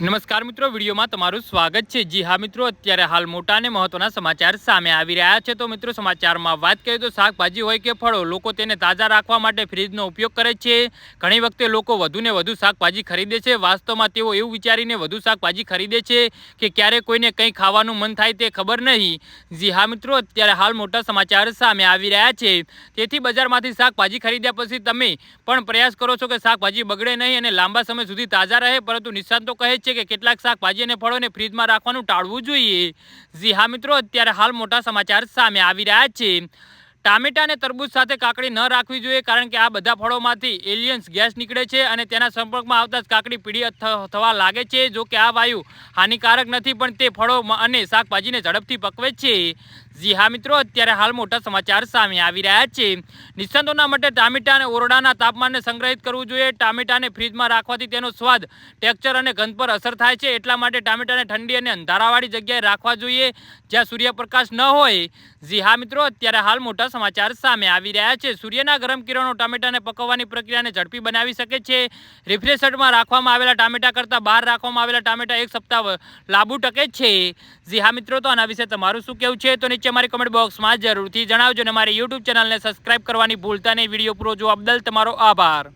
નમસ્કાર મિત્રો, વિડીયોમાં તમારું સ્વાગત છે। જી હા મિત્રો, અત્યારે હાલ મોટા અને મહત્વના સમાચાર સામે આવી રહ્યા છે। તો મિત્રો, સમાચારમાં વાત કરીએ તો શાકભાજી હોય કે ફળો, લોકો તેને તાજા રાખવા માટે ફ્રીજનો ઉપયોગ કરે છે। ઘણી વખતે લોકો વધુને વધુ શાકભાજી ખરીદે છે। વાસ્તવમાં તેઓ એવું વિચારીને વધુ શાકભાજી ખરીદે છે કે ક્યારે કોઈને કંઈ ખાવાનું મન થાય તે ખબર નહીં। જી હા મિત્રો, અત્યારે હાલ મોટા સમાચાર સામે આવી રહ્યા છે। તેથી બજારમાંથી શાકભાજી ખરીદ્યા પછી તમે પણ પ્રયાસ કરો છો કે શાકભાજી બગડે નહીં અને લાંબા સમય સુધી તાજા રહે, પરંતુ નિષ્ણાતો કહે છે કે કેટલાક શાકભાજી અને ફળોને ફ્રીજમાં રાખવાનું ટાળવું જોઈએ। જી હા મિત્રો, અત્યારે હાલ મોટા સમાચાર સામે આવી રહ્યા છે। ટામેટા અને તરબૂચ સાથે કાકડી ન રાખવી જોઈએ, કારણ કે આ બધા ફળોમાંથી એલિયન્સ ગેસ નીકળે છે અને તેના સંપર્કમાં આવતા જ કાકડી પીળી થવા લાગે છે। જો કે આ વાયુ હાનિકારક નથી, પણ તે ફળો અને શાકભાજીને ઝડપથી પકવે છે। જી હા મિત્રો, અત્યારે હાલ મોટા સમાચાર સામે આવી રહ્યા છે। નિષ્ણાતોના મતે ટામેટા અને ઓરડાના તાપમાનને સંગ્રહિત કરવું જોઈએ। ટામેટાને ફ્રીજમાં રાખવાથી તેનો સ્વાદ, ટેક્સચર અને ગંધ પર અસર થાય છે। એટલા માટે ટામેટાને ઠંડી અને અંધારાવાળી જગ્યાએ રાખવા જોઈએ, જ્યાં સૂર્યપ્રકાશ ન હોય। જી હા મિત્રો, અત્યારે હાલ મોટા સમાચાર સામે આવી રહ્યા છે। સૂર્યના ગરમ કિરણો ટામેટાને પકવવાની પ્રક્રિયાને ઝડપી બનાવી શકે છે। રિફ્રિજરેટરમાં રાખવામાં આવેલા ટામેટા કરતાં બહાર રાખવામાં આવેલા ટામેટા એક સપ્તાહ લાંબુ ટકે છે। જી હા મિત્રો, તો આના વિશે તમારું શું કહેવું છે તો નીચે અમારી કમેન્ટ બોક્સમાં જરૂરથી જણાવજો અને મારી યુટ્યુબ ચેનલને સબસ્ક્રાઇબ કરવાની ભૂલતા નહીં। વિડીયો પૂરો જોવા બદલ તમારો આભાર।